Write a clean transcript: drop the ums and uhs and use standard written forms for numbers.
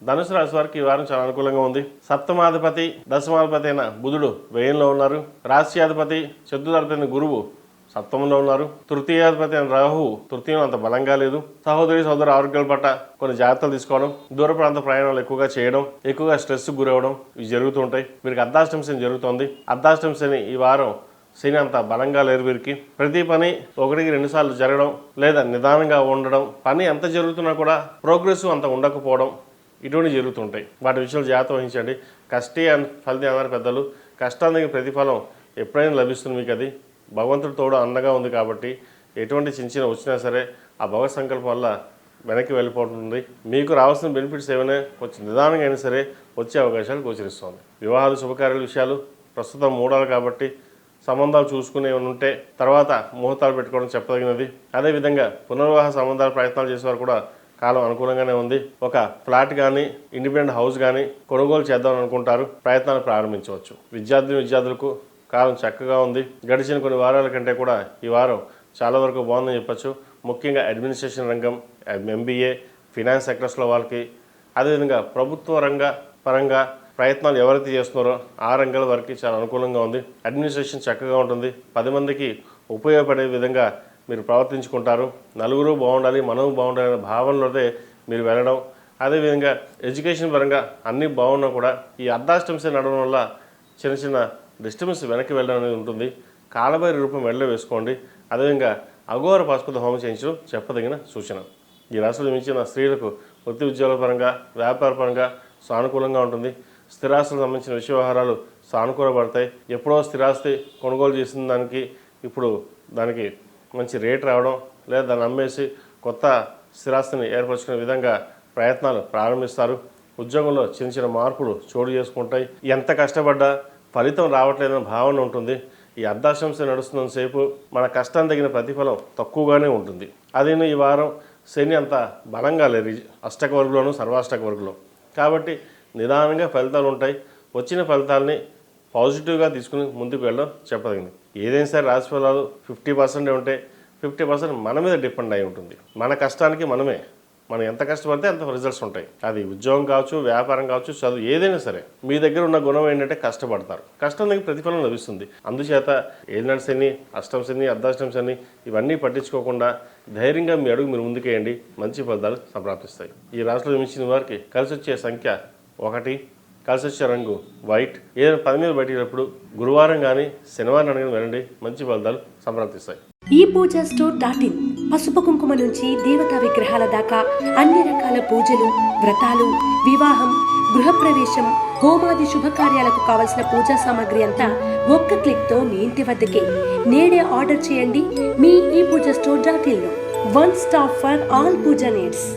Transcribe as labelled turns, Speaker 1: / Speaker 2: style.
Speaker 1: ధనుసు రాశి వారికి ఈ వారం చాలా అనుకూలంగా ఉంది. సప్తమాధిపతి దశమాధిపతి అయిన బుధుడు వ్యయంలో ఉన్నారు. రాశ్యాధిపతి చతుర్థాధిపతి అయిన గురువు సప్తమంలో ఉన్నారు. తృతీయాధిపతి అయిన రాహు తృతీయం అంత బలంగా లేదు. సహోదర ఆరోగ్యాల పట్ల కొన్ని జాగ్రత్తలు తీసుకోవడం, దూర ప్రాంత ప్రయాణాలు ఎక్కువగా చేయడం, ఎక్కువగా స్ట్రెస్ గురవడం ఇవి జరుగుతుంటాయి. వీరికి అర్ధాష్టమ శని జరుగుతుంది. అర్ధాష్టమ శని ఈ వారం శని అంత బలంగా లేరు. వీరికి ప్రతి పని 1-2 సార్లు జరగడం లేదా నిదానంగా ఉండడం, పని ఎంత జరుగుతున్నా కూడా ప్రోగ్రెస్ అంత ఉండకపోవడం ఇటువంటి జరుగుతుంటాయి. వాటి విషయంలో జాగ్రత్త వహించండి. కష్టే ఫలితం అన్నారు పెద్దలు. కష్టానికి ప్రతిఫలం ఎప్పుడైనా లభిస్తుంది మీకు. అది భగవంతుడి తోడు అండగా ఉంది కాబట్టి ఎటువంటి చిన్న వచ్చినా సరే ఆ భగవత్ సంకల్పం వల్ల వెనక్కి వెళ్ళిపోతుంది. మీకు రావాల్సిన బెనిఫిట్స్ ఏమైనా కొంచెం నిదానంగా అయినా సరే వచ్చే అవకాశాలు గోచరిస్తుంది. వివాహాలు శుభకార్యాల విషయాలు ప్రస్తుతం మూడాలు కాబట్టి సంబంధాలు చూసుకునే ఉంటే తర్వాత ముహూర్తాలు పెట్టుకోవడం చెప్పదగినది. అదేవిధంగా పునర్వివాహ సంబంధాల ప్రయత్నాలు చేసేవారు కూడా కాలం అనుకూలంగానే ఉంది. ఒక ఫ్లాట్ కానీ ఇండిపెండెంట్ హౌస్ కానీ కొనుగోలు చేద్దామని అనుకుంటారు, ప్రయత్నాలు ప్రారంభించవచ్చు. విద్యార్థులకు కాలం చక్కగా ఉంది. గడిచిన కొన్ని వారాల కంటే కూడా ఈ వారం చాలా వరకు బాగుందని చెప్పచ్చు. ముఖ్యంగా అడ్మినిస్ట్రేషన్ రంగం, MBA, ఫినాన్స్ సెక్టర్స్లో వాళ్ళకి, అదేవిధంగా ప్రభుత్వ పరంగా ప్రయత్నాలు ఎవరైతే చేస్తున్నారో ఆ రంగాల వారికి చాలా అనుకూలంగా ఉంది. అడ్మినిస్ట్రేషన్ చక్కగా ఉంటుంది. 10 మందికి ఉపయోగపడే విధంగా మీరు ప్రవర్తించుకుంటారు. నలుగురు బాగుండాలి, మనము బాగుండాలి అనే భావనలోనే మీరు వెళ్ళడం. అదేవిధంగా ఎడ్యుకేషన్ పరంగా అన్నీ బాగున్నా కూడా ఈ అర్ధాష్టమ శని నడవడం వల్ల చిన్న డిస్టర్బెన్స్ వెనక్కి వెళ్ళడం అనేది ఉంటుంది. కాలభైరవ రూపం వెళ్ళ వేసుకోండి. అదేవిధంగా అఘోర పాశుపత హోమం చేయించడం చెప్పదగిన సూచన. ఈ రాశిలో మించిన స్త్రీలకు వృత్తి ఉద్యోగాల పరంగా, వ్యాపార పరంగా సానుకూలంగా ఉంటుంది. స్థిరాస్తులకు సంబంధించిన విషయ వ్యవహారాలు సానుకూలపడతాయి. ఎప్పుడో స్థిరాస్తి కొనుగోలు చేసిన దానికి ఇప్పుడు దానికి మంచి రేట్ రావడం, లేదా దాన్ని అమ్మేసి కొత్త స్థిరాస్తిని ఏర్పరచుకునే విధంగా ప్రయత్నాలు ప్రారంభిస్తారు. ఉద్యోగంలో చిన్న మార్పులు చోటు చేసుకుంటాయి. ఎంత కష్టపడ్డా ఫలితం రావట్లేదన్న భావన ఉంటుంది. ఈ అర్ధాష్టమ శని నడుస్తున్నంతసేపు మన కష్టం తగిన ప్రతిఫలం తక్కువగానే ఉంటుంది. అదే ఈ వారం శని అంత బలంగా లేదు అష్టక వర్గులోను సర్వాష్టక వర్గులో. కాబట్టి నిదానంగా ఫలితాలు ఉంటాయి. వచ్చిన ఫలితాలని పాజిటివ్గా తీసుకుని ముందుకు వెళ్ళడం చెప్పదగింది. ఏదైనా సరే రాశి ఫలాలు 50% ఉంటే 50% మన మీద డిపెండ్ అయి ఉంటుంది. మన కష్టానికి మనం ఎంత కష్టపడితే అంత రిజల్ట్స్ ఉంటాయి. అది ఉద్యోగం కావచ్చు, వ్యాపారం కావచ్చు, చదువు ఏదైనా సరే మీ దగ్గర ఉన్న గుణం ఏంటంటే కష్టపడతారు. కష్టం దగ్గర ప్రతిఫలం లభిస్తుంది. అందుచేత ఏలినాటి శని, అష్టమ శని, అర్ధాష్టమ శని ఇవన్నీ పట్టించుకోకుండా ధైర్యంగా మీ అడుగు మీరు ముందుకేయండి. మంచి ఫలితాలు సంప్రాప్తిస్తాయి. ఈ రాశిలో జన్మించిన వారికి కలిసి వచ్చే సంఖ్య 1, కలిసి వచ్చే రంగు వైట్. ఏదైనా పని మీద బయటప్పుడు గురువారం కానీ శనివారం కానీ వెళ్ళండి. మంచి ఫలితాలు సంప్రాప్తిస్తాయి.
Speaker 2: ePoojaStore.in పసుపు కుంకుమ నుంచి దేవతా విగ్రహాల దాకా అన్ని రకాల పూజలు, వ్రతాలు, వివాహం, గృహప్రవేశం, హోమాది శుభకార్యాలకు కావలసిన పూజా సామాగ్రి అంతా ఒక్క క్లిక్తో మీ ఇంటి వద్దకే. నేడే ఆర్డర్ చేయండి మీ ePoojaStore.in లో. One stop for all puja needs.